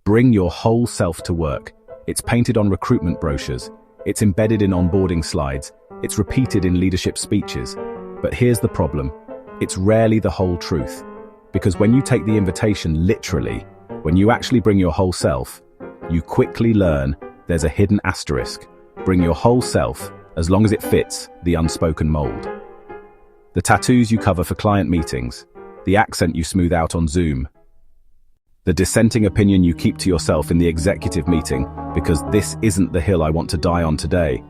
Bring your whole self to work. It's painted on recruitment brochures. It's embedded in onboarding slides. It's repeated in leadership speeches. But here's the problem. It's rarely the whole truth. Because when you take the invitation literally, when you actually bring your whole self, you quickly learn there's a hidden asterisk. Bring your whole self, as long as it fits the unspoken mold. The tattoos you cover for client meetings, the accent you smooth out on Zoom, the dissenting opinion you keep to yourself in the executive meeting because this isn't the hill I want to die on today.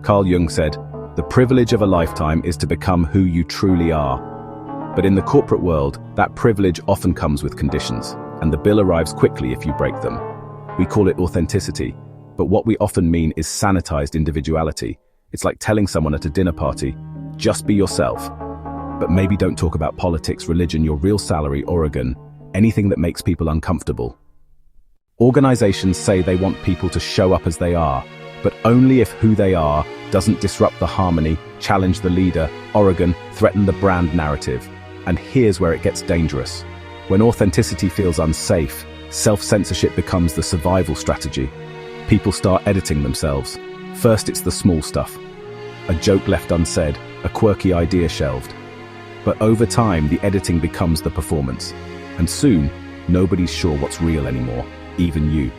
Carl Jung said, "The privilege of a lifetime is to become who you truly are." But in the corporate world, that privilege often comes with conditions, and the bill arrives quickly if you break them. We call it authenticity, but what we often mean is sanitized individuality. It's like telling someone at a dinner party, just be yourself. But maybe don't talk about politics, religion, your real salary, Oregon, anything that makes people uncomfortable. Organizations say they want people to show up as they are, but only if who they are doesn't disrupt the harmony, challenge the leader, Oregon, threaten the brand narrative. And here's where it gets dangerous. When authenticity feels unsafe, self-censorship becomes the survival strategy. People start editing themselves. First, it's the small stuff. A joke left unsaid, a quirky idea shelved. But over time, the editing becomes the performance. And soon, nobody's sure what's real anymore, even you.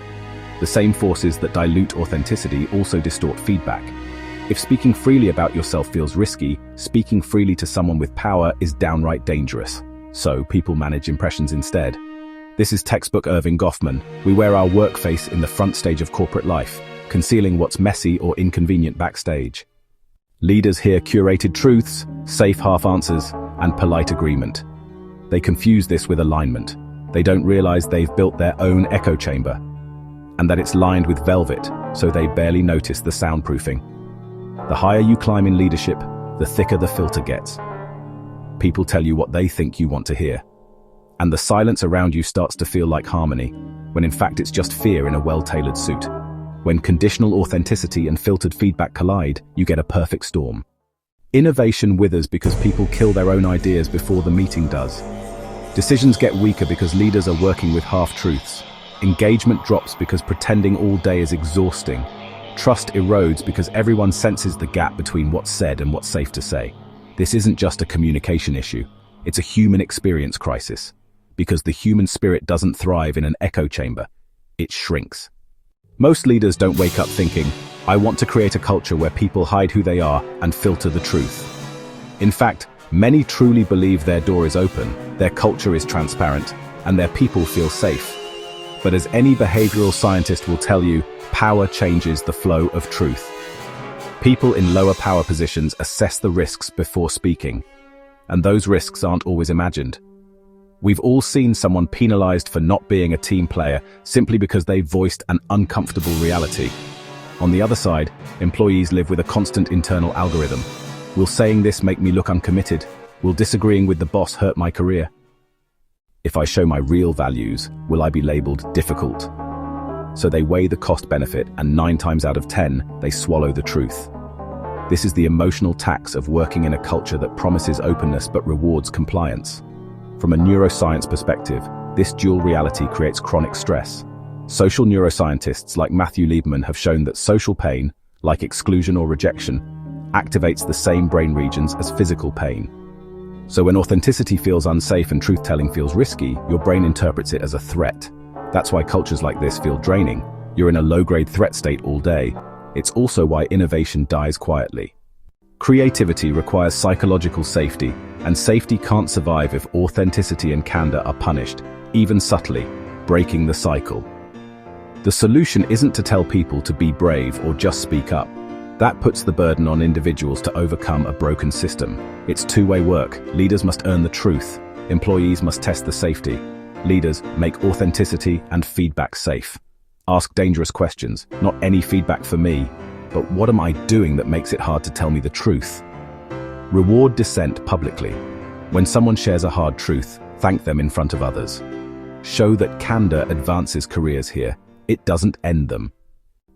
The same forces that dilute authenticity also distort feedback. If speaking freely about yourself feels risky, speaking freely to someone with power is downright dangerous. So people manage impressions instead. This is textbook Irving Goffman. We wear our work face in the front stage of corporate life, concealing what's messy or inconvenient backstage. Leaders hear curated truths, safe half answers, and polite agreement. They confuse this with alignment. They don't realize they've built their own echo chamber, and that it's lined with velvet, so they barely notice the soundproofing. The higher you climb in leadership, the thicker the filter gets. People tell you what they think you want to hear. And the silence around you starts to feel like harmony, when in fact it's just fear in a well-tailored suit. When conditional authenticity and filtered feedback collide, you get a perfect storm. Innovation withers because people kill their own ideas before the meeting does. Decisions get weaker because leaders are working with half-truths. Engagement drops because pretending all day is exhausting. Trust erodes because everyone senses the gap between what's said and what's safe to say. This isn't just a communication issue. It's a human experience crisis. Because the human spirit doesn't thrive in an echo chamber. It shrinks. Most leaders don't wake up thinking, I want to create a culture where people hide who they are and filter the truth. In fact, many truly believe their door is open, their culture is transparent, and their people feel safe. But as any behavioral scientist will tell you, power changes the flow of truth. People in lower power positions assess the risks before speaking, and those risks aren't always imagined. We've all seen someone penalized for not being a team player simply because they voiced an uncomfortable reality. On the other side, employees live with a constant internal algorithm. Will saying this make me look uncommitted? Will disagreeing with the boss hurt my career? If I show my real values, will I be labeled difficult? So they weigh the cost-benefit, and 9 times out of 10, they swallow the truth. This is the emotional tax of working in a culture that promises openness but rewards compliance. From a neuroscience perspective, this dual reality creates chronic stress. Social neuroscientists like Matthew Lieberman have shown that social pain, like exclusion or rejection, activates the same brain regions as physical pain. So when authenticity feels unsafe and truth-telling feels risky, your brain interprets it as a threat. That's why cultures like this feel draining. You're in a low-grade threat state all day. It's also why innovation dies quietly. Creativity requires psychological safety, and safety can't survive if authenticity and candor are punished, even subtly, breaking the cycle. The solution isn't to tell people to be brave or just speak up. That puts the burden on individuals to overcome a broken system. It's two-way work. Leaders must earn the truth. Employees must test the safety. Leaders make authenticity and feedback safe. Ask dangerous questions. Not any feedback for me, but what am I doing that makes it hard to tell me the truth? Reward dissent publicly. When someone shares a hard truth, thank them in front of others. Show that candor advances careers here. It doesn't end them.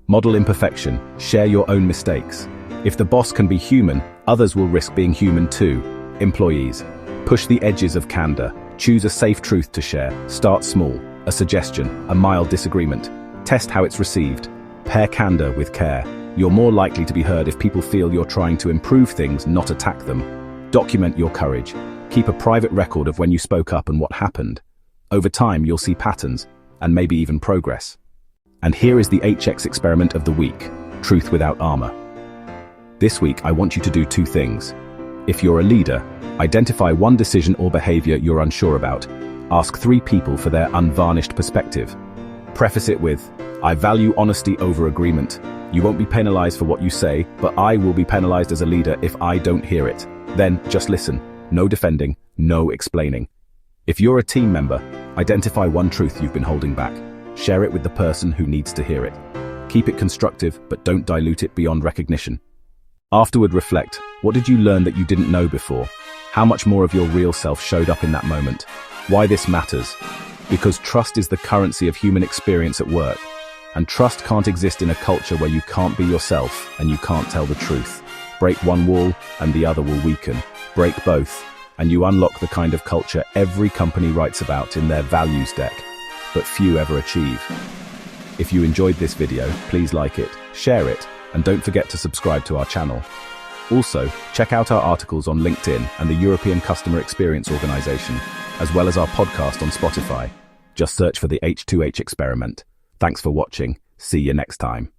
Model imperfection. Share your own mistakes. If the boss can be human, others will risk being human too. Employees, push the edges of candor. Choose a safe truth to share. Start small. A suggestion, a mild disagreement. Test how it's received. Pair candor with care. You're more likely to be heard if people feel you're trying to improve things, not attack them. Document your courage. Keep a private record of when you spoke up and what happened. Over time, you'll see patterns, and maybe even progress. And here is the HX experiment of the week, Truth Without Armor. This week, I want you to do 2 things. If you're a leader, identify one decision or behavior you're unsure about. Ask 3 people for their unvarnished perspective. Preface it with, I value honesty over agreement. You won't be penalized for what you say, but I will be penalized as a leader if I don't hear it. Then, just listen. No defending, no explaining. If you're a team member, identify one truth you've been holding back. Share it with the person who needs to hear it. Keep it constructive, but don't dilute it beyond recognition. Afterward, reflect. What did you learn that you didn't know before? How much more of your real self showed up in that moment? Why this matters? Because trust is the currency of human experience at work. And trust can't exist in a culture where you can't be yourself and you can't tell the truth. Break one wall and the other will weaken. Break both, and you unlock the kind of culture every company writes about in their values deck, but few ever achieve. If you enjoyed this video, please like it, share it, and don't forget to subscribe to our channel. Also, check out our articles on LinkedIn and the European Customer Experience Organization, as well as our podcast on Spotify. Just search for the H2H experiment. Thanks for watching. See you next time.